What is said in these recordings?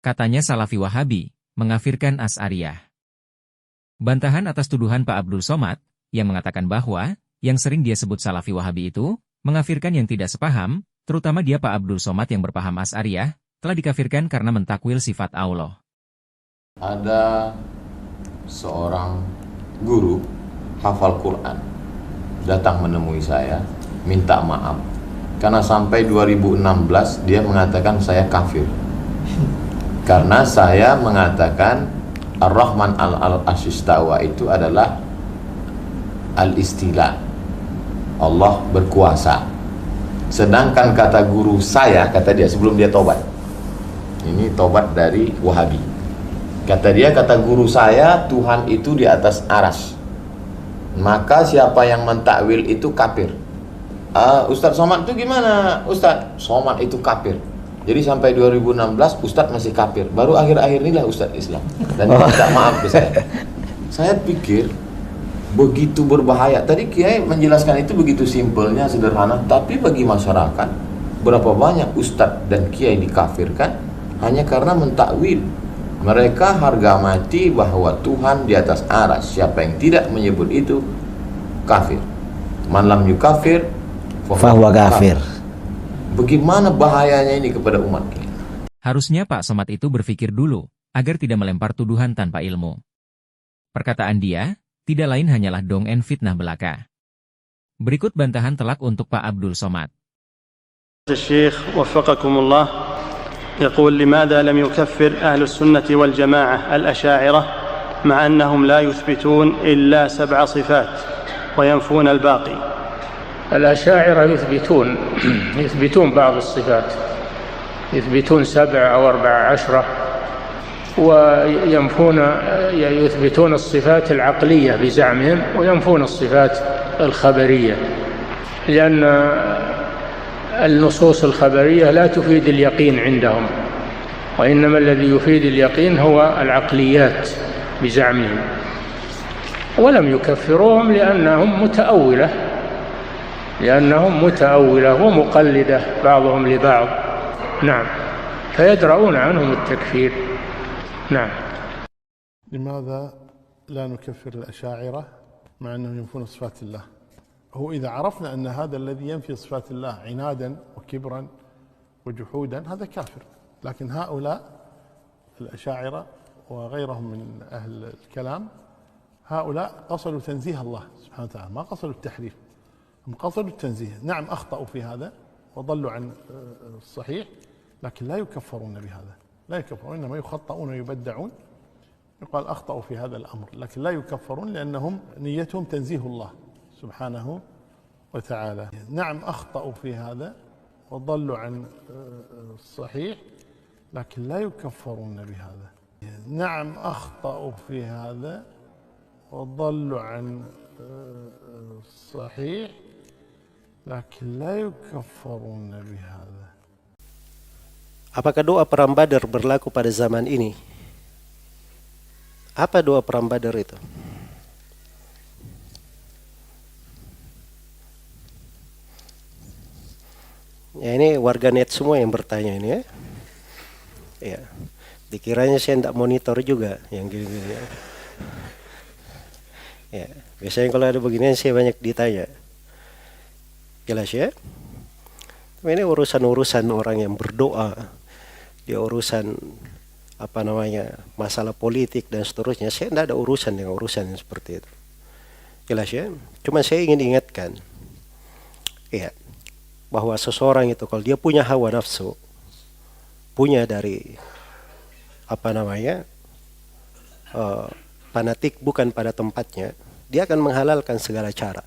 katanya Salafi Wahabi, mengafirkan Asy'ariyah. Bantahan atas tuduhan Pak Abdul Somad, yang mengatakan bahwa, yang sering dia sebut Salafi Wahabi itu, mengafirkan yang tidak sepaham, terutama dia Pak Abdul Somad yang berpaham Asy'ariyah, telah dikafirkan karena mentakwil sifat Allah. Ada seorang guru hafal Quran datang menemui saya, minta maaf karena sampai 2016 dia mengatakan saya kafir karena saya mengatakan Ar-Rahman al-Ashistawa itu adalah al-istila, Allah berkuasa. Sedangkan kata guru saya, kata dia sebelum dia tobat, ini tobat dari Wahabi, kata dia, kata guru saya, Tuhan itu di atas aras, maka siapa yang mentakwil itu kafir. Ustadz Somad itu gimana? Ustadz Somad itu kafir. Jadi sampai 2016 Ustadz masih kafir. Baru akhir-akhir inilah Ustadz Islam. Dan dia minta maaf ke saya. Saya pikir begitu berbahaya. Tadi Kiai menjelaskan itu begitu simpelnya, sederhana. Tapi bagi masyarakat, berapa banyak Ustadz dan Kiai dikafirkan hanya karena mentakwil. Mereka harga mati bahwa Tuhan di atas aras. Siapa yang tidak menyebut itu kafir. Man lam yukafir fahuwa kafir. Bagaimana bahayanya ini kepada umat kita? Harusnya Pak Somad itu berpikir dulu, agar tidak melempar tuduhan tanpa ilmu. Perkataan dia, tidak lain hanyalah dongeng fitnah belaka. Berikut bantahan telak untuk Pak Abdul Somad. Syekh waffaqakumullah يقول لماذا لم يكفر أهل السنة والجماعة الأشاعرة مع أنهم لا يثبتون إلا 7 صفات وينفون الباقي. الأشاعرة يثبتون بعض الصفات، يثبتون 7 أو 14 ويثبتون الصفات العقلية بزعمهم وينفون الصفات الخبرية، لأن النصوص الخبرية لا تفيد اليقين عندهم، وإنما الذي يفيد اليقين هو العقليات بزعمهم. ولم يكفروهم لأنهم متأولة ومقلدة بعضهم لبعض. نعم، فيدرؤون عنهم التكفير. نعم. لماذا لا نكفر الأشاعرة مع أنهم ينفون صفات الله؟ هو إذا عرفنا أن هذا الذي ينفي صفات الله عنادا وكبرا وجحودا هذا كافر، لكن هؤلاء الأشاعرة وغيرهم من أهل الكلام هؤلاء قصدوا تنزيه الله سبحانه وتعالى، ما قصدوا التحريف، هم قصدوا التنزيه. نعم أخطأوا في هذا وضلوا عن الصحيح، لكن لا يكفرون بهذا، لا يكفرون، إنما يخطئون ويبدعون، يقال أخطأوا في هذا الأمر، لكن لا يكفرون لأنهم نيتهم تنزيه الله سبحانه وتعالى. نعم أخطأوا في هذا وضلوا عن الصحيح، لكن لا يكفرون بهذا. نعم أخطأوا في هذا وضلوا عن الصحيح، لكن لا يكفرون بهذا. Apakah doa perang Badar berlaku pada zaman ini? Apa doa perang Badar itu? Ya, ini warganet semua yang bertanya ini ya. Ya. Dikiranya saya tidak monitor juga yang gini-gini ya. Ya, biasanya kalau ada beginian saya banyak ditanya. Jelas ya? Tapi ini urusan-urusan orang yang berdoa, dia urusan masalah politik dan seterusnya. Saya tidak ada urusan dengan urusan yang seperti itu. Jelas ya? Cuma saya ingin ingatkan, ya, bahwa seseorang itu kalau dia punya hawa nafsu, punya dari fanatik bukan pada tempatnya, dia akan menghalalkan segala cara.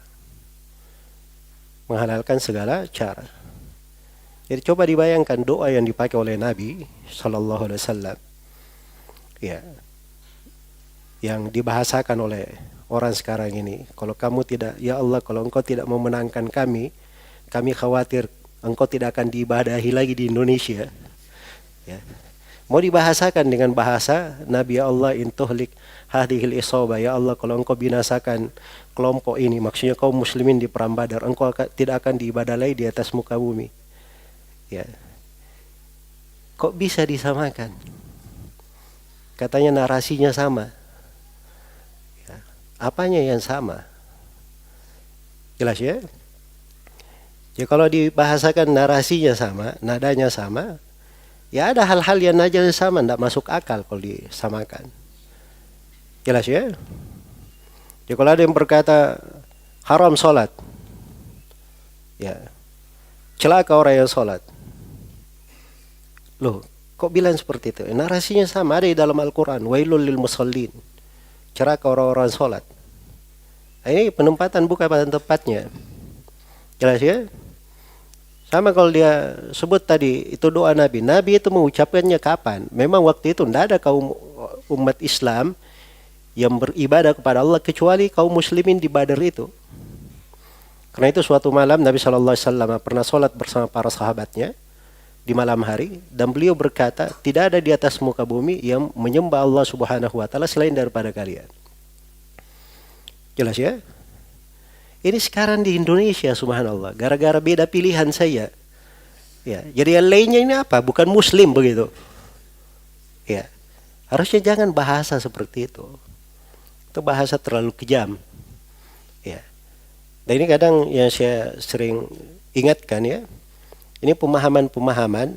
Jadi coba dibayangkan doa yang dipakai oleh Nabi Sallallahu Alaihi Wasallam, ya, yang dibahasakan oleh orang sekarang ini. Kalau kamu tidak, ya Allah, kalau engkau tidak memenangkan kami khawatir engkau tidak akan diibadahi lagi di Indonesia. Ya. Mau dibahasakan dengan bahasa Nabi, ya Allah, intuhlik hadhil isabah, ya Allah, kalau engkau binasakan kelompok ini, maksudnya kaum muslimin di perang Badar, engkau tidak akan diibadahi di atas muka bumi. Ya. Kok bisa disamakan? katanya narasinya sama. Ya, apanya yang sama? Jelas ya? Ya kalau dibahasakan narasinya sama, nadanya sama, ya ada hal-hal yang nadanya sama, tidak masuk akal kalau disamakan. Jelas ya? Ya kalau ada yang berkata haram sholat, ya celaka orang yang sholat. Loh, kok bilang seperti itu? Narasinya sama, ada di dalam Al-Quran. Wailul lil musallin, celaka orang-orang sholat. Ini penempatan bukan pada tempatnya. Jelas ya? Sama kalau dia sebut tadi itu doa Nabi. Nabi itu mengucapkannya kapan? Memang waktu itu tidak ada kaum umat Islam yang beribadah kepada Allah kecuali kaum muslimin di Badar itu. Karena itu suatu malam Nabi SAW pernah sholat bersama para sahabatnya di malam hari, dan beliau berkata, tidak ada di atas muka bumi yang menyembah Allah Subhanahu wa taala selain daripada kalian. Jelas ya? Ini sekarang di Indonesia, subhanallah, gara-gara beda pilihan saya. Ya, jadi yang lainnya ini apa? Bukan muslim begitu. Ya. Harusnya jangan bahasa seperti itu. Itu bahasa terlalu kejam. Ya. Dan ini kadang yang saya sering ingatkan ya. Ini pemahaman-pemahaman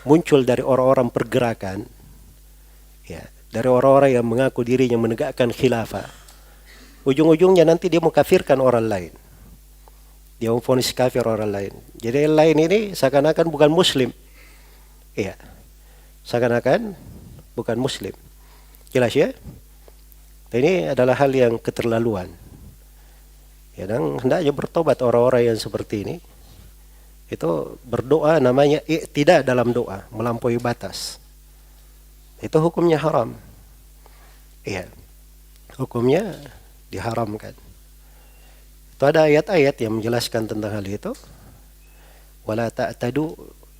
muncul dari orang-orang pergerakan. Ya, dari orang-orang yang mengaku dirinya menegakkan khilafah. Ujung-ujungnya nanti dia mengkafirkan orang lain. Dia memvonis kafir orang lain. Jadi yang lain ini seakan-akan bukan muslim. Iya. Seakan-akan bukan muslim. Jelas ya? Ini adalah hal yang keterlaluan. Ya, dan hendaknya bertobat orang-orang yang seperti ini. Itu berdoa namanya tidak dalam doa, melampaui batas. Itu hukumnya haram. Iya. Hukumnya diharamkan. Itu ada ayat-ayat yang menjelaskan tentang hal itu. Wala ta'tadu,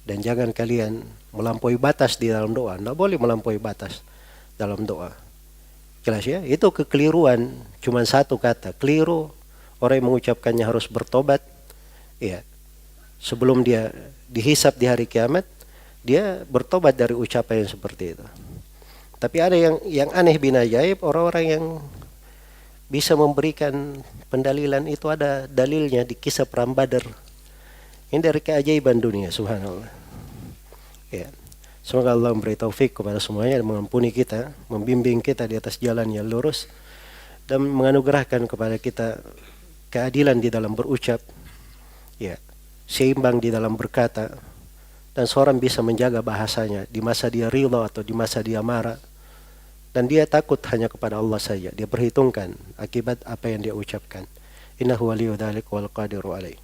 dan jangan kalian melampaui batas di dalam doa. Tidak boleh melampaui batas dalam doa. Jelas ya? Itu kekeliruan, cuma satu kata, keliru. Orang yang mengucapkannya harus bertobat. Ya. Sebelum dia dihisab di hari kiamat, dia bertobat dari ucapan yang seperti itu. Tapi ada yang aneh bin ajaib, orang-orang yang bisa memberikan pendalilan itu, ada dalilnya di kisah perang Badar. Ini dari keajaiban dunia, subhanallah. Ya. Semoga Allah memberi taufik kepada semuanya dan mengampuni kita, membimbing kita di atas jalan yang lurus, dan menganugerahkan kepada kita keadilan di dalam berucap, ya, seimbang di dalam berkata, dan seorang bisa menjaga bahasanya di masa dia ridha atau di masa dia marah. Dan dia takut hanya kepada Allah saja. Dia perhitungkan akibat apa yang dia ucapkan. Innahu waliyyu dzalik wal qadiru alaih.